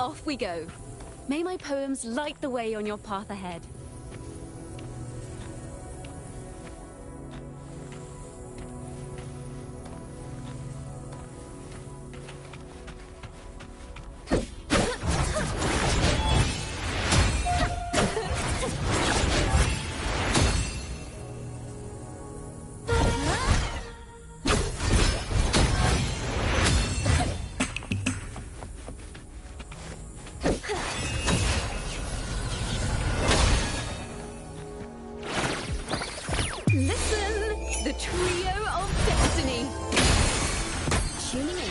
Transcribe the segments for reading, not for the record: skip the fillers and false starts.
Off we go. May my poems light the way on your path ahead. Listen, the trio of destiny. Tuning in.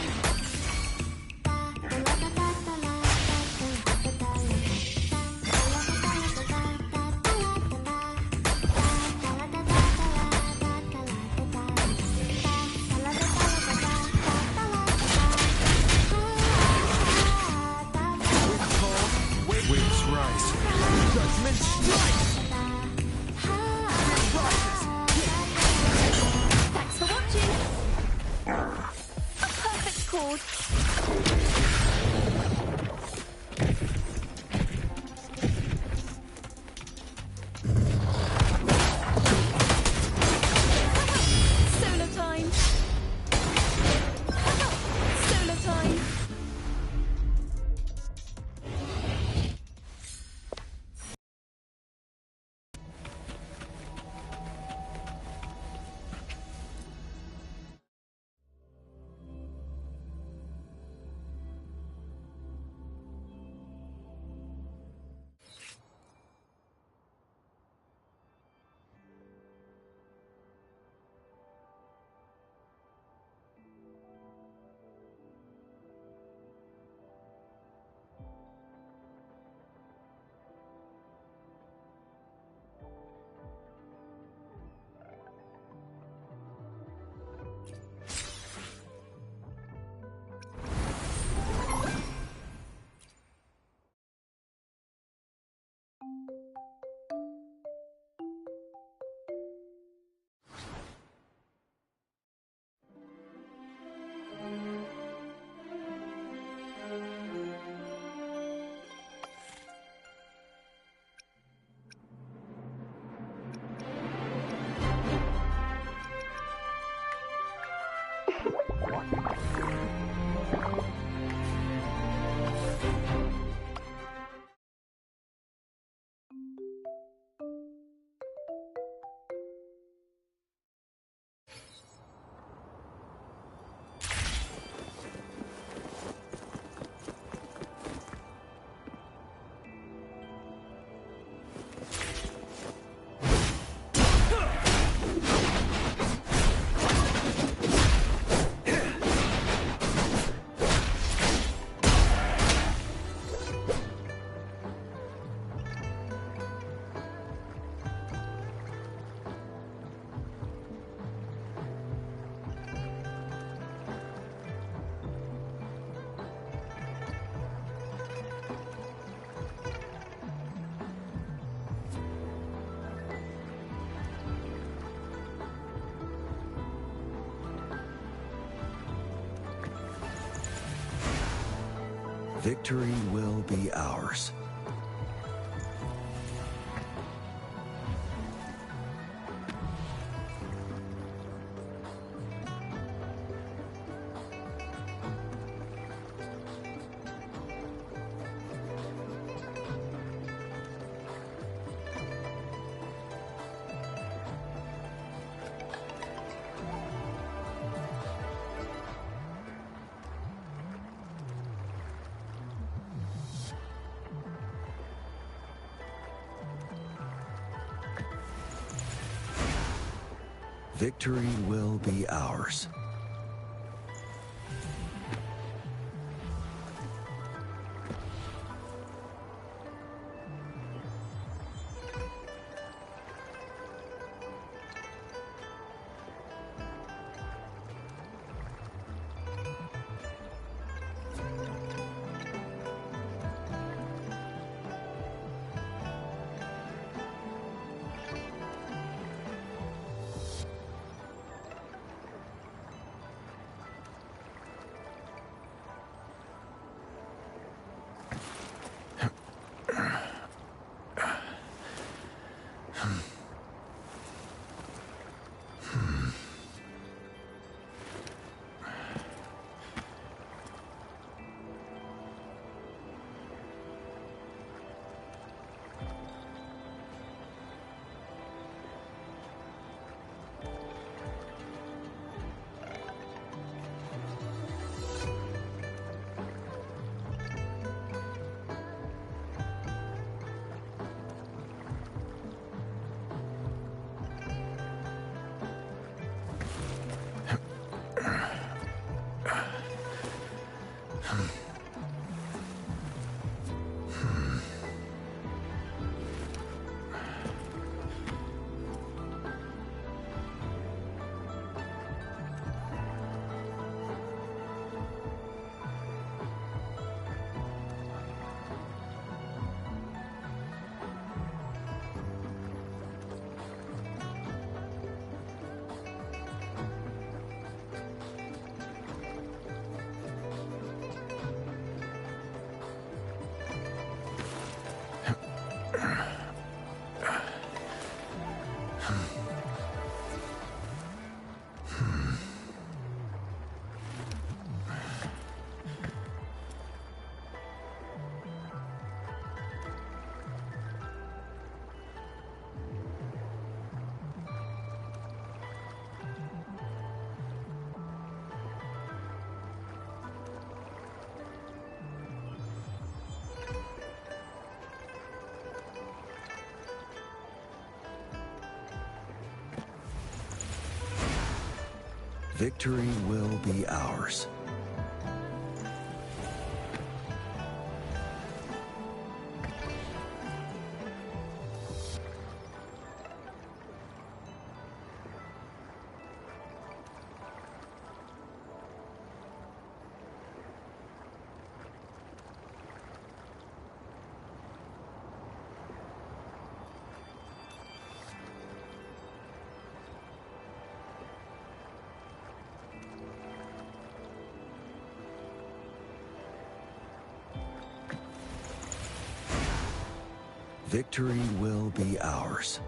Waves rise. Judgment strikes. Thanks for watching. A perfect chord. Solo time. Solo time. Victory will be ours. Victory will be ours. Victory will be ours. Victory will be ours.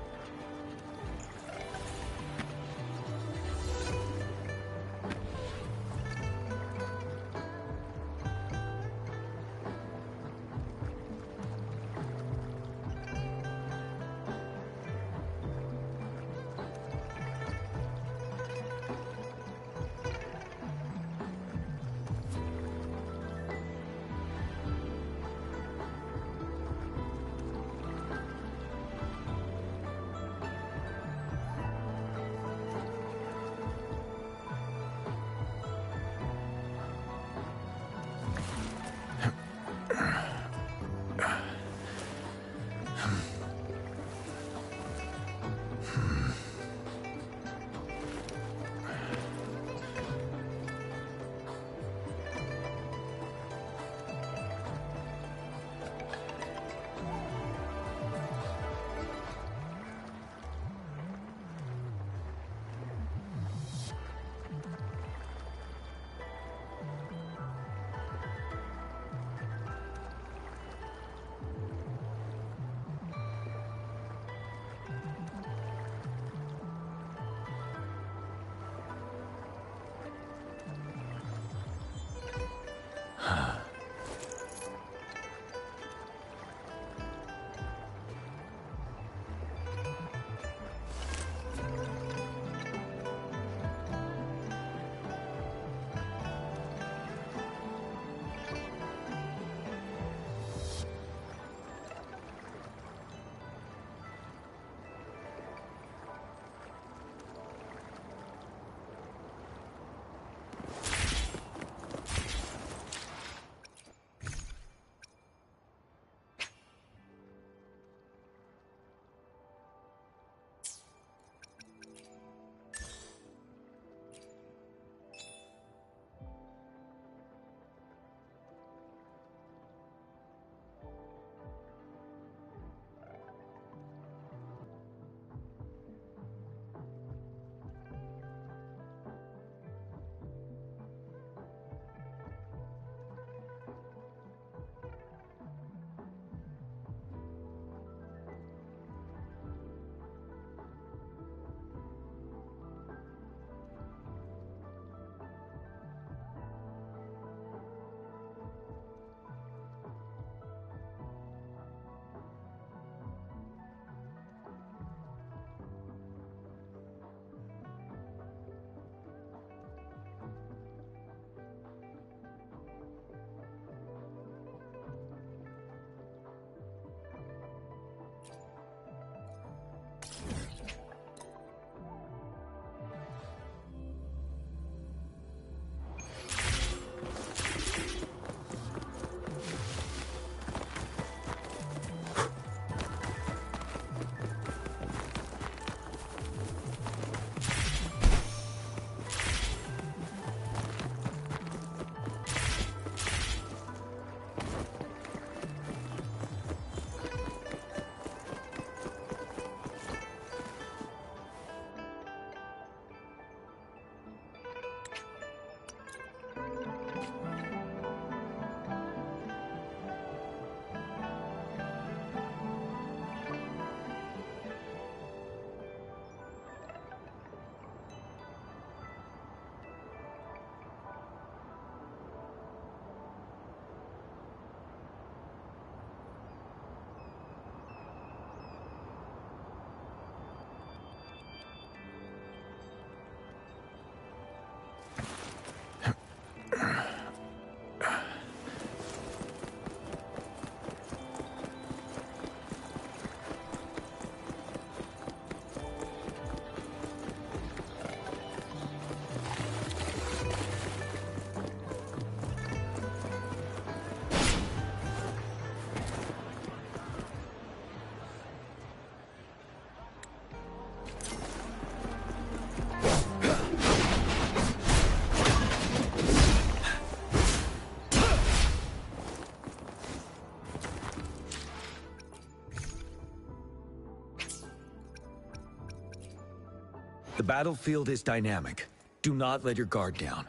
The battlefield is dynamic. Do not let your guard down.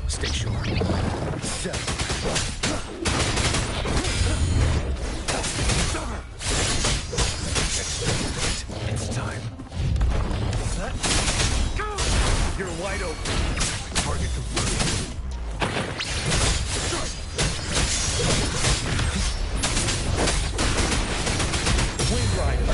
Stay sharp. It's time. You're wide open. Target complete. Wind Rider.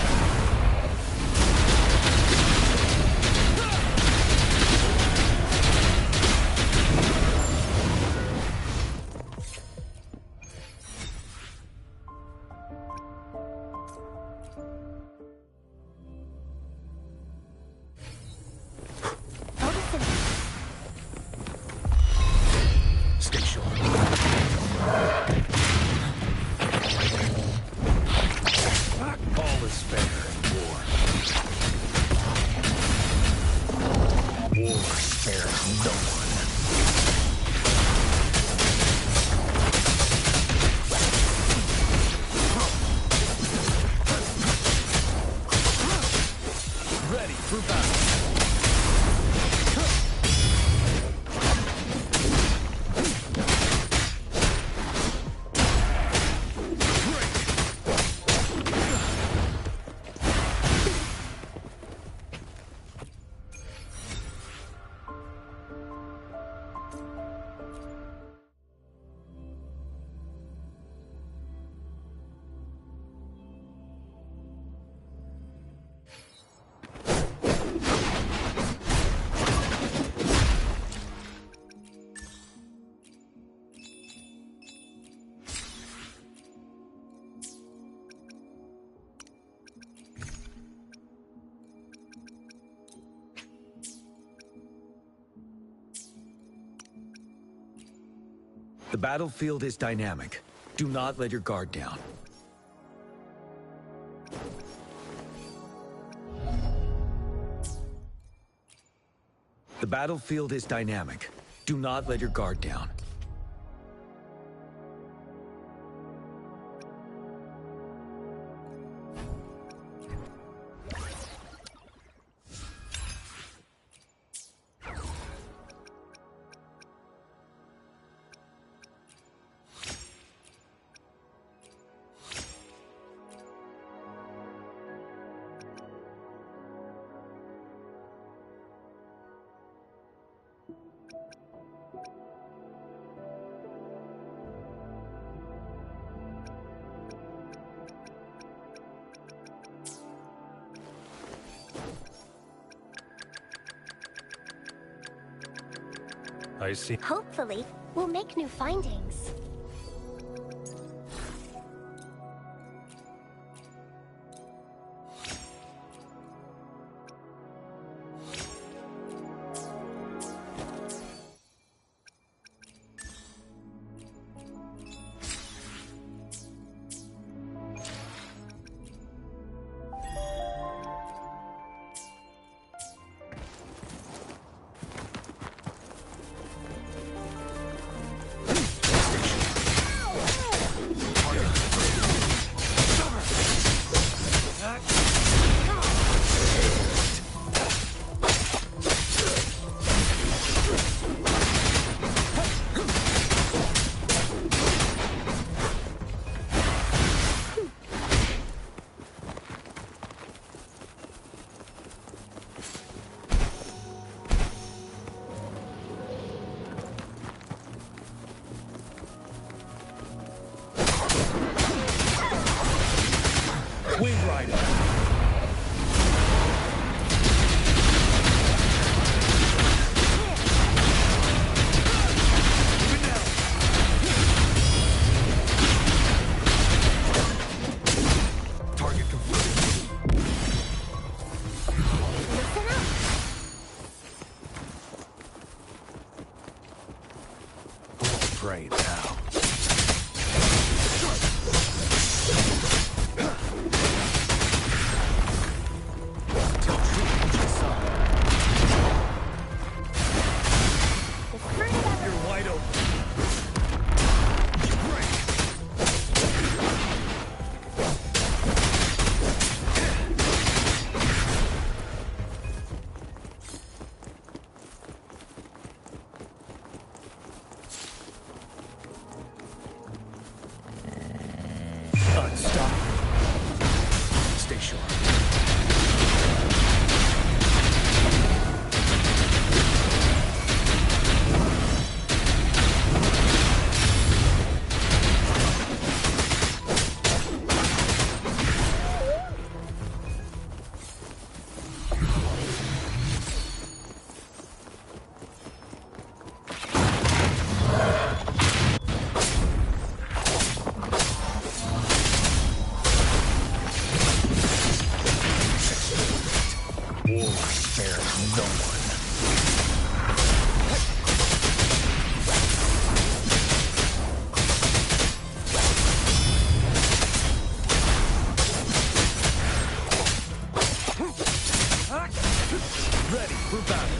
The battlefield is dynamic. Do not let your guard down. The battlefield is dynamic. Do not let your guard down. I see. Hopefully, we'll make new findings. afraid now. You're wide open. Unstoppable. Stay sharp. War spares no one. Ready for battle.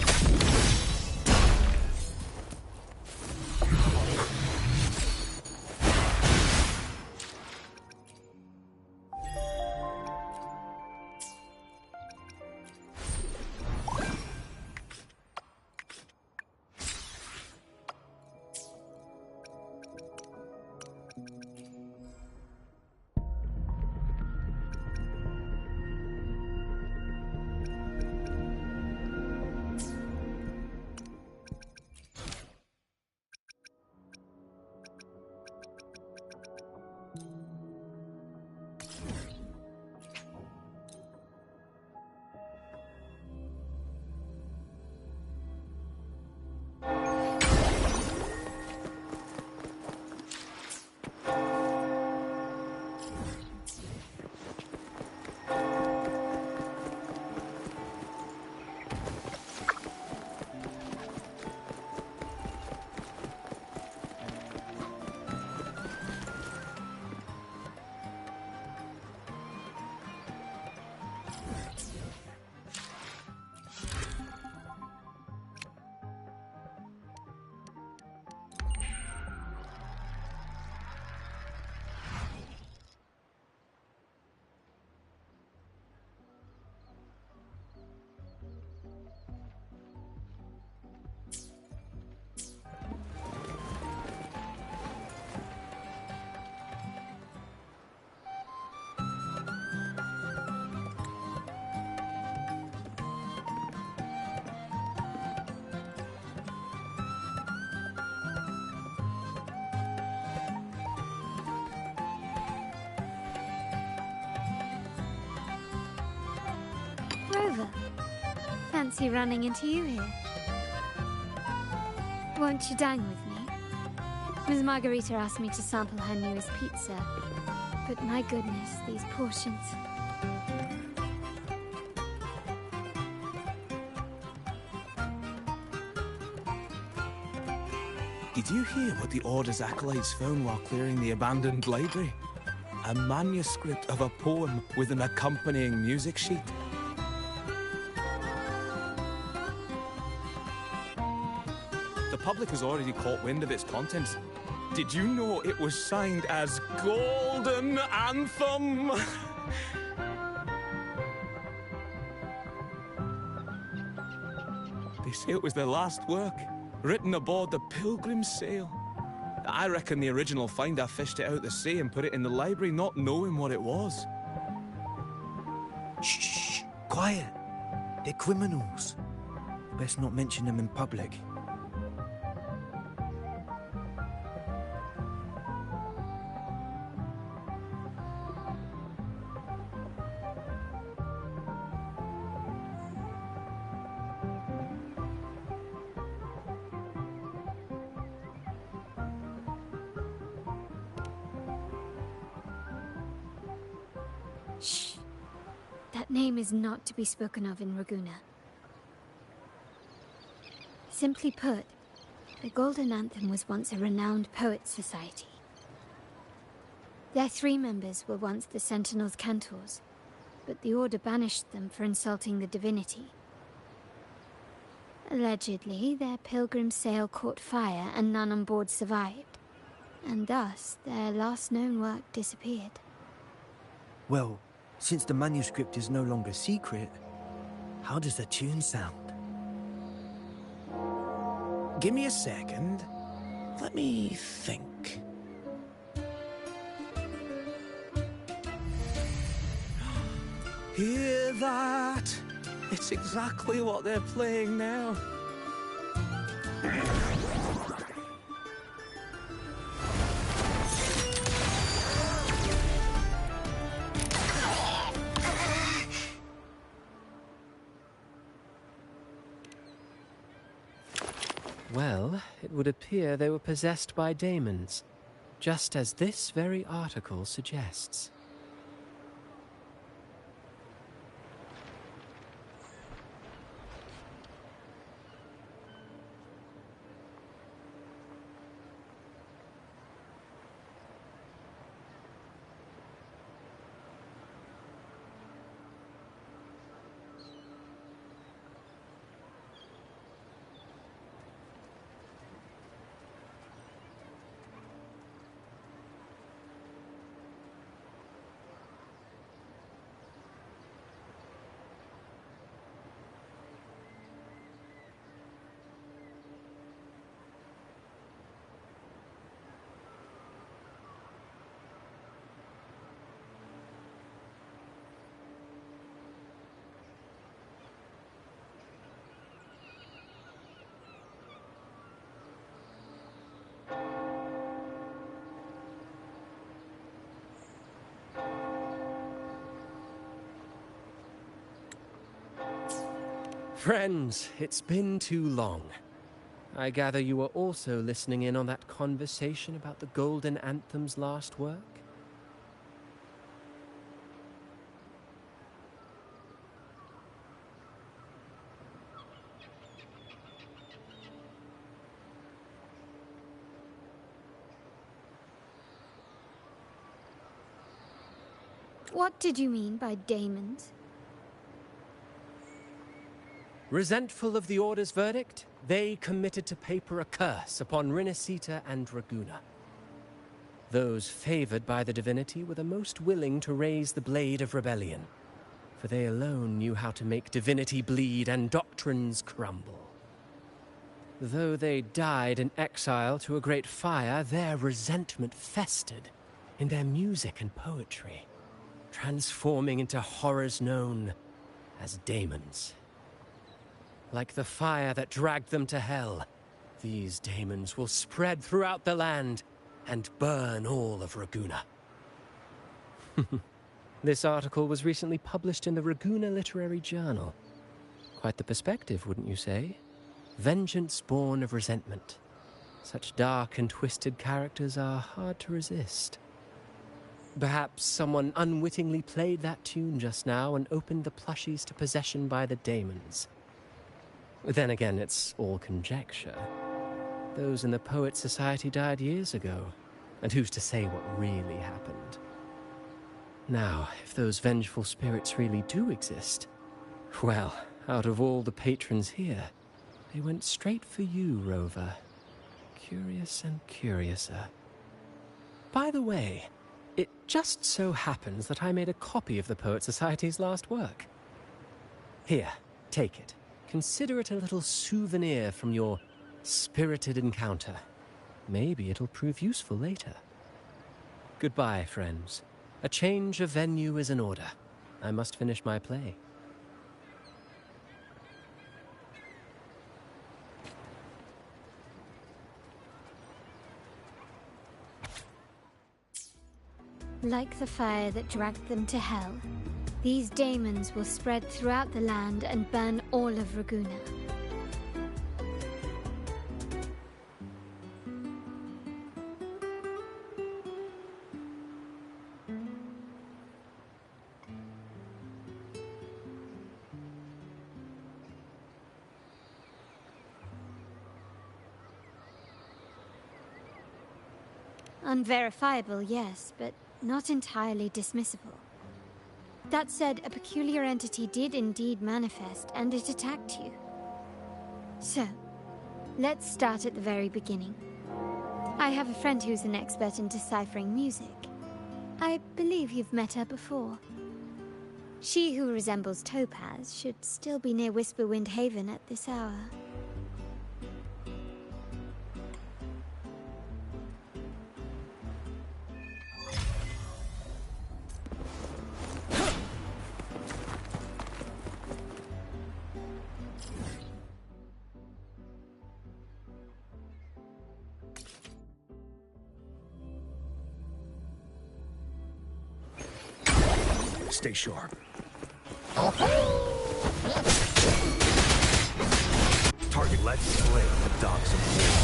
Rover, fancy running into you here. Won't you dine with me? Ms. Margarita asked me to sample her newest pizza, but my goodness, these portions. Did you hear what the Order's acolytes found while clearing the abandoned library? A manuscript of a poem with an accompanying music sheet. The public has already caught wind of its contents. Did you know it was signed as Golden Anthem? They say it was their last work, written aboard the Pilgrim's Sail. I reckon the original finder fished it out the sea and put it in the library, not knowing what it was. Shh, quiet. They're criminals. Best not mention them in public. Shh. That name is not to be spoken of in Raguna. Simply put, The Golden Anthem was once a renowned poets' society. Their 3 members were once the Sentinel's cantors, but the Order banished them for insulting the divinity. Allegedly, their pilgrim sail caught fire and none on board survived, and thus their last known work disappeared. Well, since the manuscript is no longer secret, how does the tune sound? Give me a second. Let me think. Hear that? It's exactly what they're playing now. Well, it would appear they were possessed by daemons, just as this very article suggests. Friends, it's been too long. I gather you were also listening in on that conversation about the Golden Anthem's last work? What did you mean by daemons? Resentful of the Order's verdict, they committed to paper a curse upon Rinascita and Draguna. Those favored by the divinity were the most willing to raise the blade of rebellion, for they alone knew how to make divinity bleed and doctrines crumble. Though they died in exile to a great fire, their resentment festered in their music and poetry, transforming into horrors known as daemons. Like the fire that dragged them to hell, these daemons will spread throughout the land and burn all of Raguna. This article was recently published in the Raguna Literary Journal. Quite the perspective, wouldn't you say? Vengeance born of resentment. Such dark and twisted characters are hard to resist. Perhaps someone unwittingly played that tune just now and opened the plushies to possession by the daemons. Then again, it's all conjecture. Those in the Poets' Society died years ago, and who's to say what really happened? Now, if those vengeful spirits really do exist, well, out of all the patrons here, they went straight for you, Rover. Curious and curiouser. By the way, it just so happens that I made a copy of the Poets' Society's last work. Here, take it. Consider it a little souvenir from your spirited encounter. Maybe it'll prove useful later. Goodbye, friends. A change of venue is in order. I must finish my play. Like the fire that dragged them to hell, these daemons will spread throughout the land and burn all of Raguna. Unverifiable, yes, but not entirely dismissible. That said, a peculiar entity did indeed manifest, and it attacked you. So, let's start at the very beginning. I have a friend who's an expert in deciphering music. I believe you've met her before. She who resembles Topaz should still be near Whisperwind Haven at this hour. Stay sharp. Target, let's slay the dogs of war.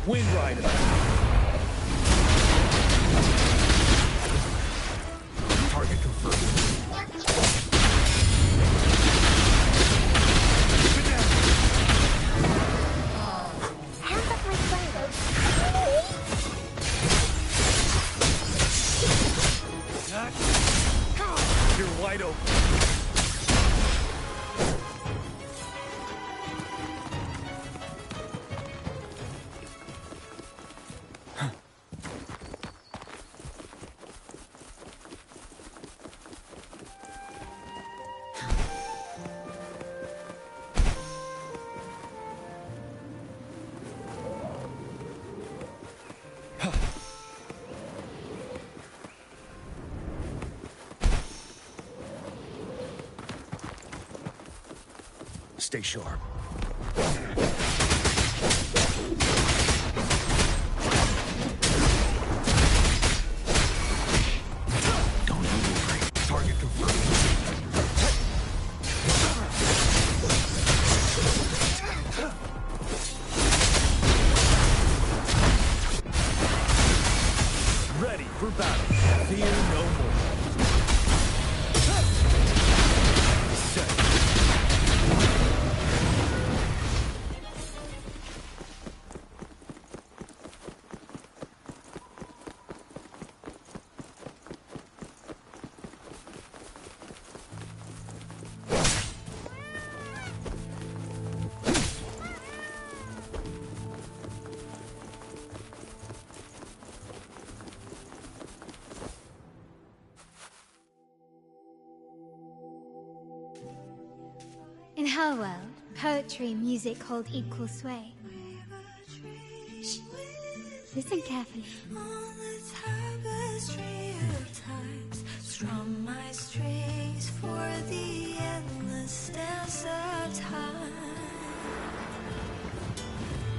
Wind Rider. Target confirmed. Hands up my fire. You're wide open. Stay sharp. Don't you worry. Target confirmed. Ready for battle. Fear no more. In her world, poetry and music hold equal sway. Shh. Listen carefully. On the tapestry of times, strum my strings for the endless dance of time.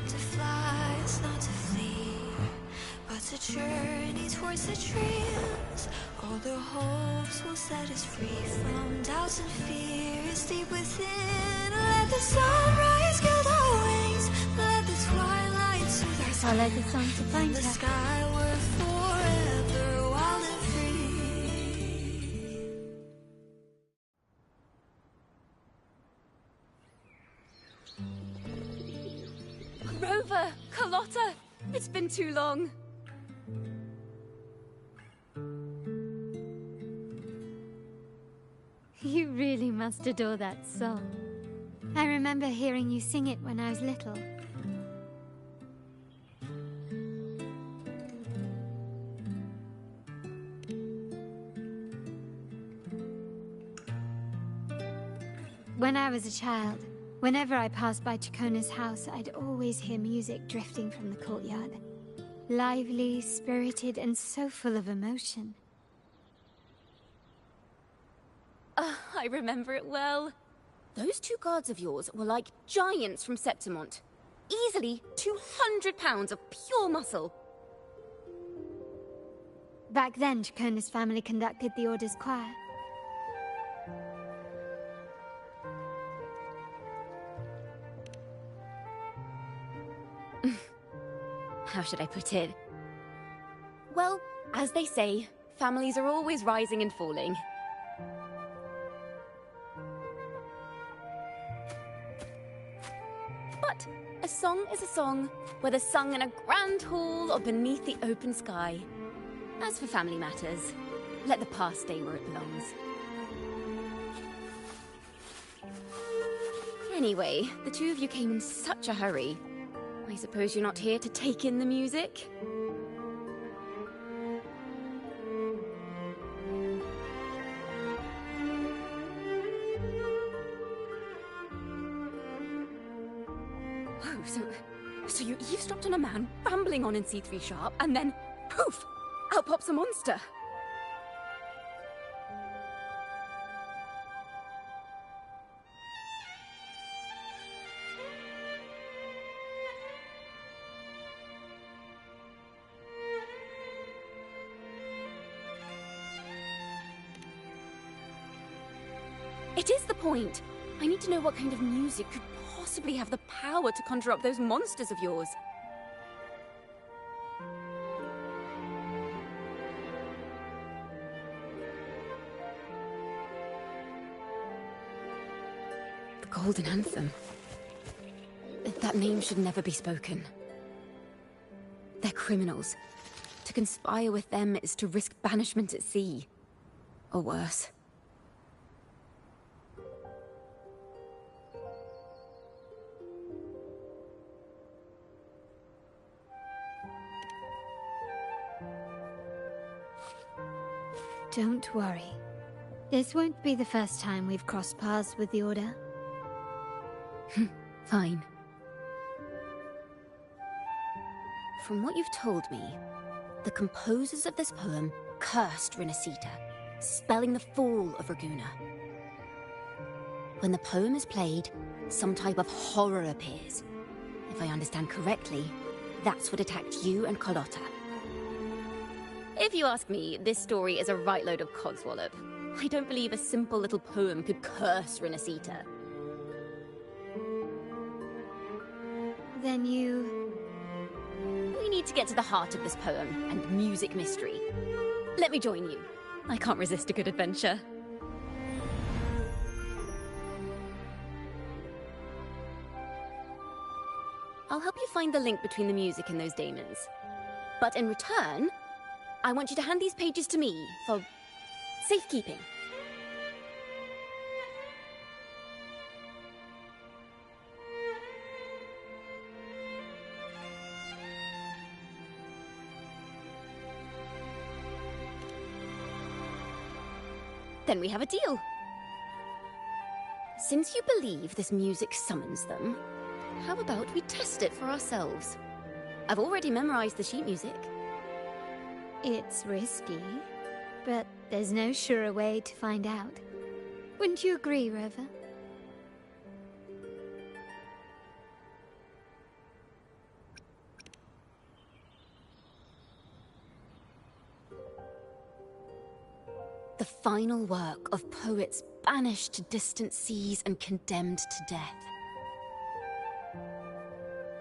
To fly is not to flee, but to journey towards the dreams. All the hopes will set us free from doubts and fears deep within. Let the sunrise gild our wings, let the twilight soothe our Follow the song to find the her. skyward forever wild and free. Rover! Carlotta! It's been too long. You really must adore that song. I remember hearing you sing it when I was little. When I was a child, whenever I passed by Chacona's house, I'd always hear music drifting from the courtyard. Lively, spirited, and so full of emotion. I remember it well. Those two guards of yours were like giants from Septimont. Easily 200 pounds of pure muscle. Back then, Chacona's family conducted the Order's choir. How should I put it? Well, as they say, families are always rising and falling. But a song is a song, whether sung in a grand hall or beneath the open sky. As for family matters, let the past stay where it belongs. Anyway, the two of you came in such a hurry. I suppose you're not here to take in the music? Oh, so you eavesdropped on a man rambling on in C3 Sharp, and then, poof! Out pops a monster! It is the point! I need to know what kind of music could possibly have the power to conjure up those monsters of yours. The Golden Anthem. That name should never be spoken. They're criminals. To conspire with them is to risk banishment at sea. Or worse. Don't worry. This won't be the first time we've crossed paths with the Order. Fine. From what you've told me, the composers of this poem cursed Rinascita, spelling the fall of Raguna. When the poem is played, some type of horror appears. If I understand correctly, that's what attacked you and Carlotta. If you ask me, this story is a right load of codswallop. I don't believe a simple little poem could curse Rinascita. Then you... We need to get to the heart of this poem and music mystery. Let me join you. I can't resist a good adventure. I'll help you find the link between the music and those daemons. But in return, I want you to hand these pages to me for safekeeping. Then we have a deal. Since you believe this music summons them, how about we test it for ourselves? I've already memorized the sheet music. It's risky, but there's no surer way to find out. Wouldn't you agree, Rover? The final work of poets banished to distant seas and condemned to death.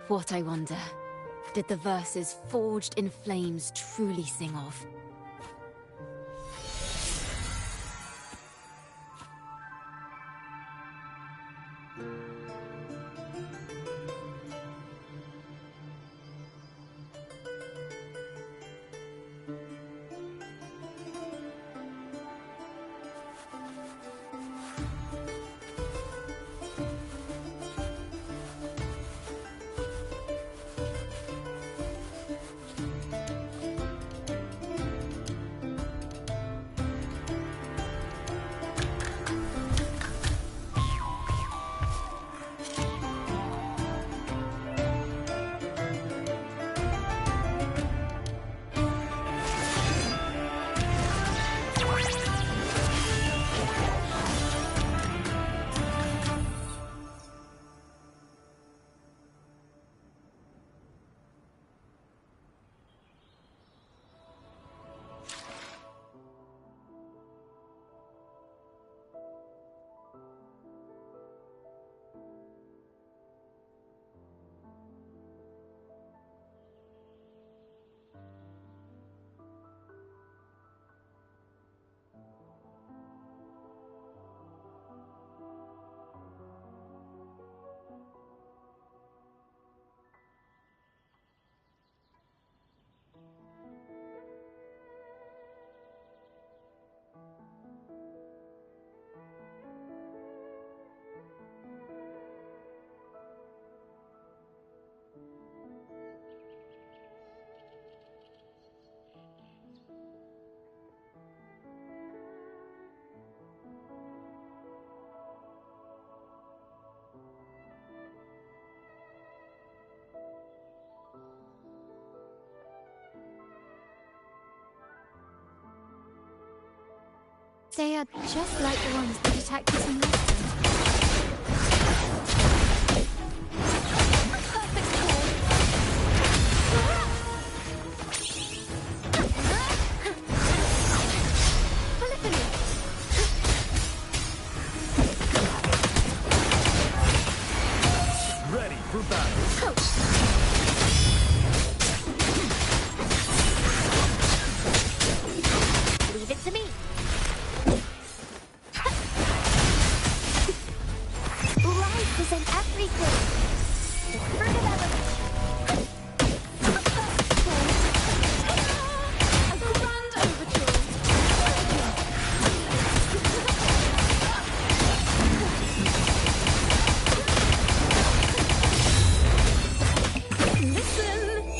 What, I wonder, did the verses forged in flames truly sing of? They are just like the ones that attacked us in Wuthering. Ready for battle. Leave it to me. Life is in everything. The fruit of evolution. A grand overture. Listen,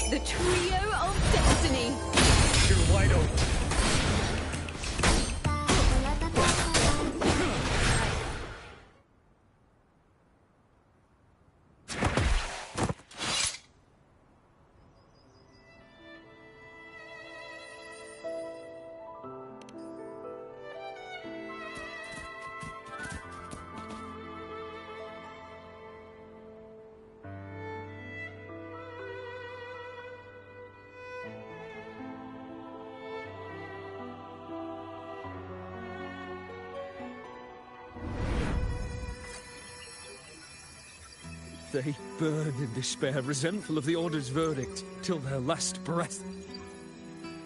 the trio of destiny. You're wide open. They burn in despair, resentful of the Order's verdict, till their last breath.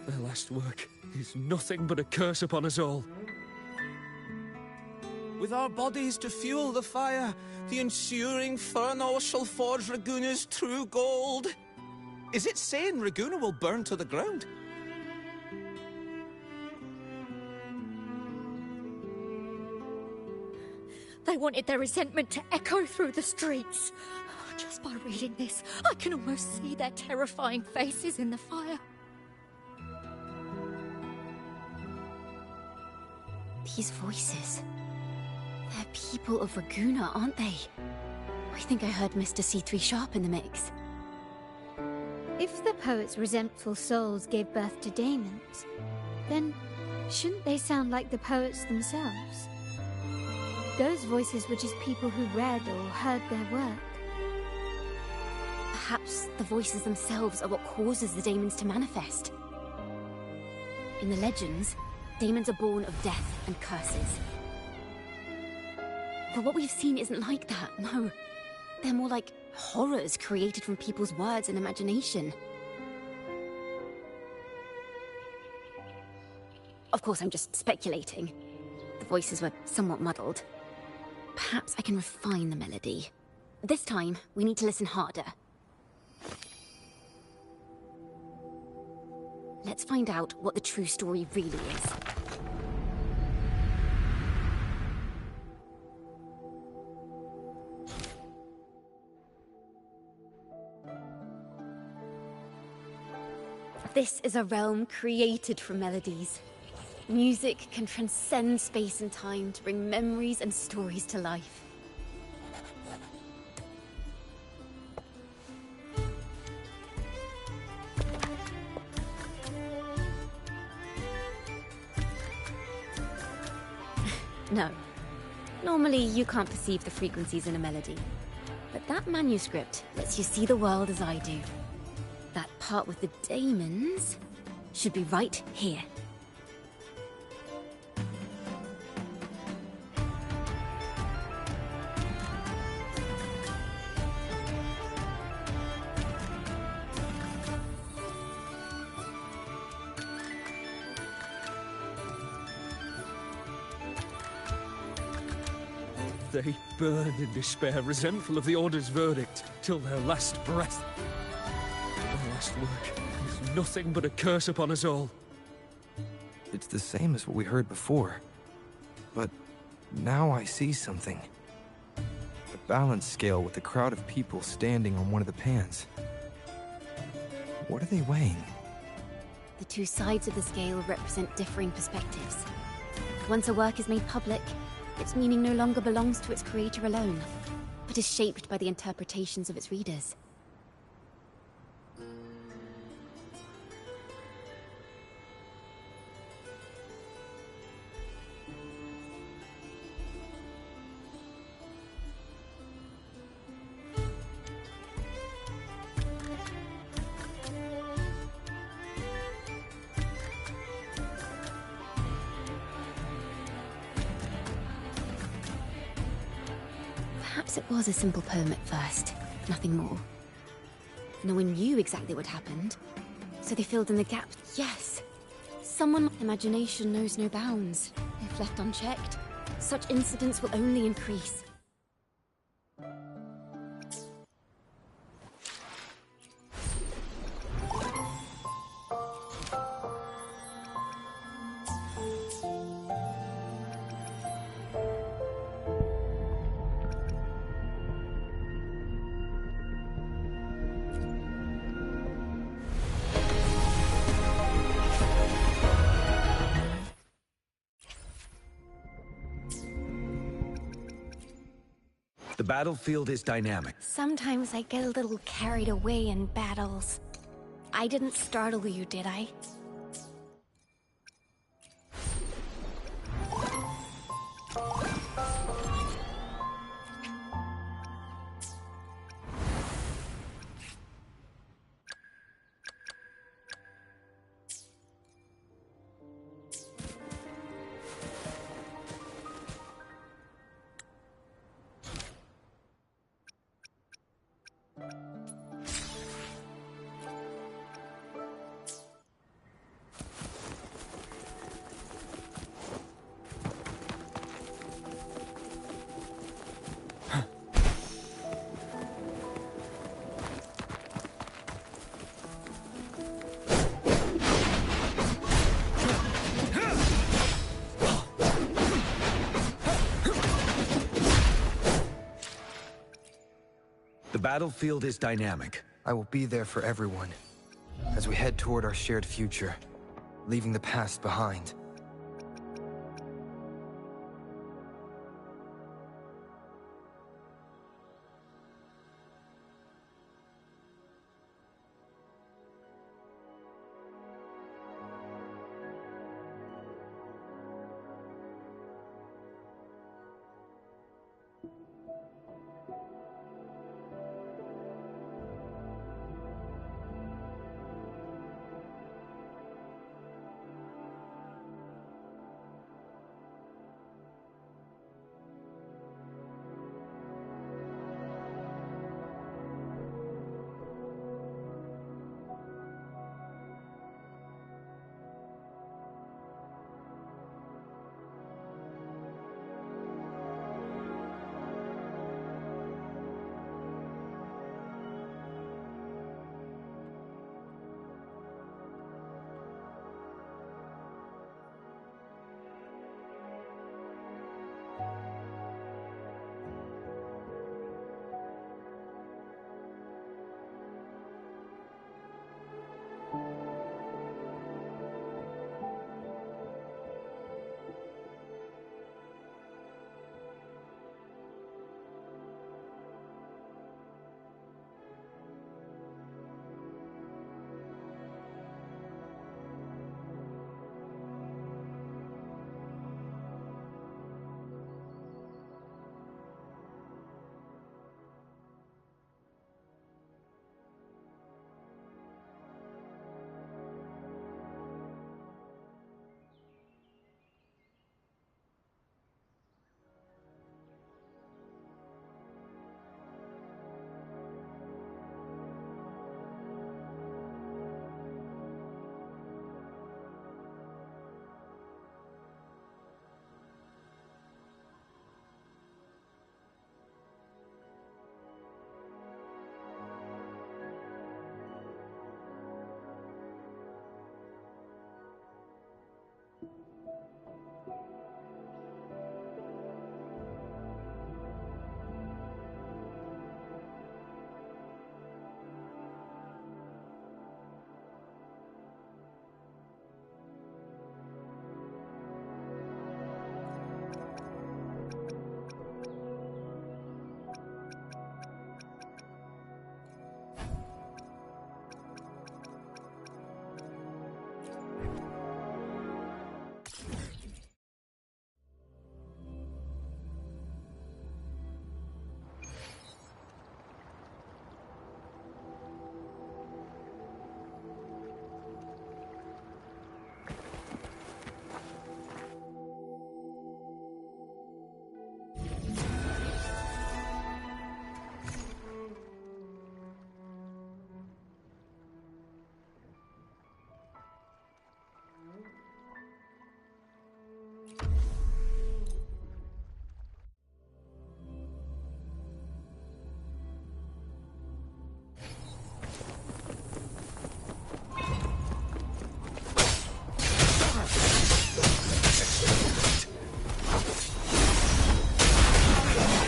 Their last work is nothing but a curse upon us all. With our bodies to fuel the fire, the ensuing furnace shall forge Raguna's true gold. Is it saying Raguna will burn to the ground? They wanted their resentment to echo through the streets. Just by reading this, I can almost see their terrifying faces in the fire. These voices. They're people of Raguna, aren't they? I think I heard Mr. C3 Sharp in the mix. If the poet's resentful souls gave birth to daemons, then shouldn't they sound like the poets themselves? Those voices were just people who read or heard their work. Perhaps the voices themselves are what causes the daemons to manifest. In the legends, daemons are born of death and curses. But what we've seen isn't like that, no. They're more like horrors created from people's words and imagination. Of course, I'm just speculating. The voices were somewhat muddled. Perhaps I can refine the melody. This time, we need to listen harder. Let's find out what the true story really is. This is a realm created from melodies. Music can transcend space and time to bring memories and stories to life. No. Normally, you can't perceive the frequencies in a melody. But that manuscript lets you see the world as I do. That part with the daemons should be right here. They burn in despair, resentful of the Order's verdict, till their last breath. Their last work is nothing but a curse upon us all. It's the same as what we heard before. But now I see something. A balance scale with a crowd of people standing on one of the pans. What are they weighing? The two sides of the scale represent differing perspectives. Once a work is made public, its meaning no longer belongs to its creator alone, but is shaped by the interpretations of its readers. Perhaps it was a simple poem at first, nothing more. No one knew exactly what happened, so they filled in the gaps. Yes, someone's imagination knows no bounds. If left unchecked, such incidents will only increase. The battlefield is dynamic. Sometimes I get a little carried away in battles. I didn't startle you, did I? The battlefield is dynamic. I will be there for everyone, as we head toward our shared future, leaving the past behind.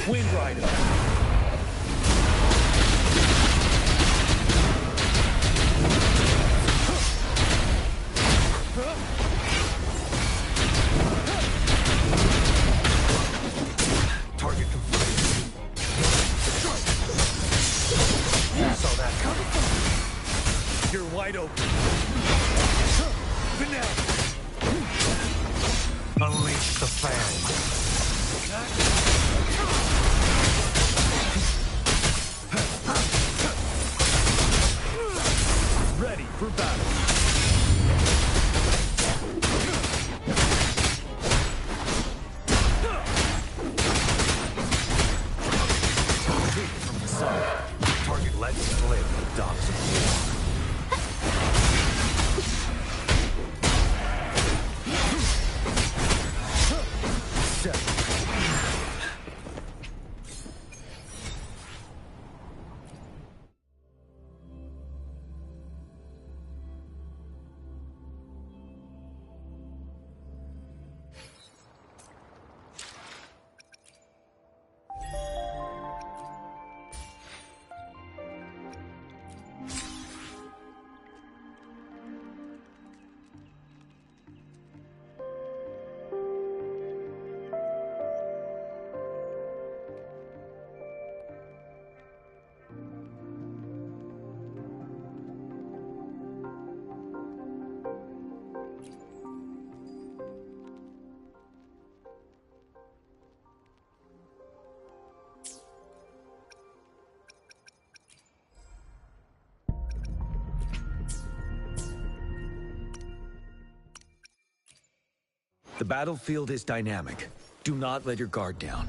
Wind Rider. Target complete. You saw that coming. You're wide open. Finale. Unleash the fan. Ready for battle. From the side. Target lets split with dots of war. Set. The battlefield is dynamic. Do not let your guard down.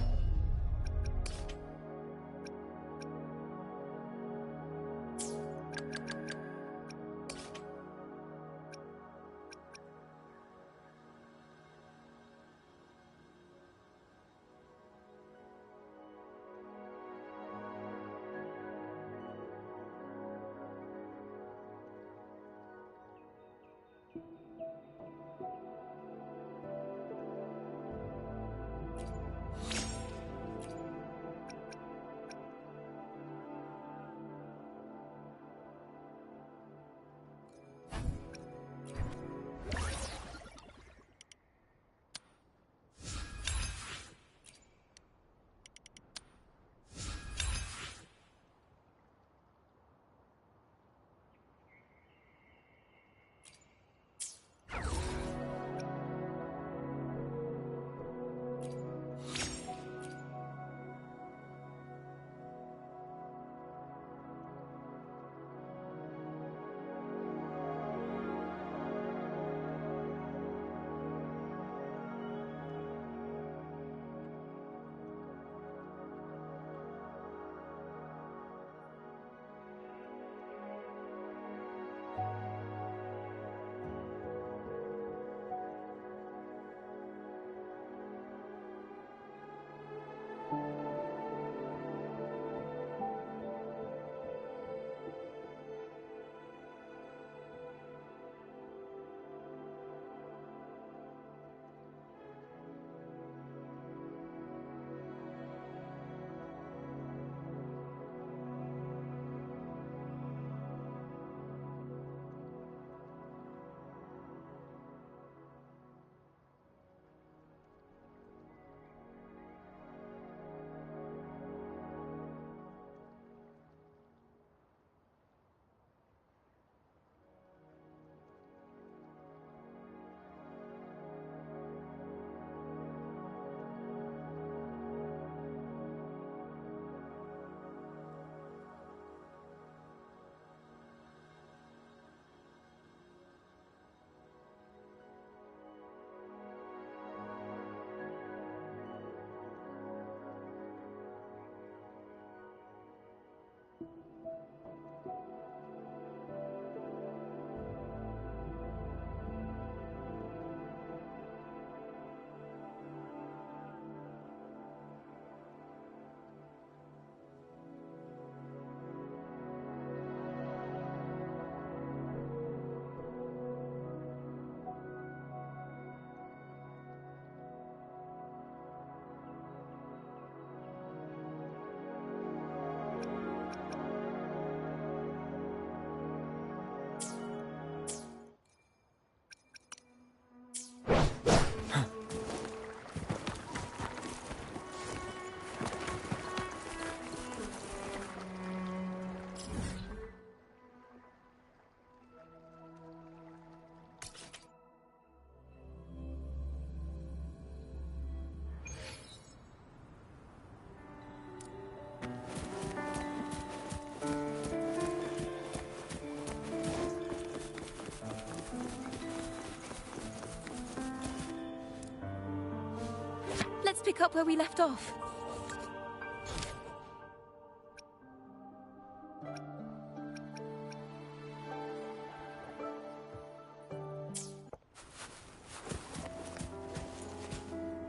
up where we left off?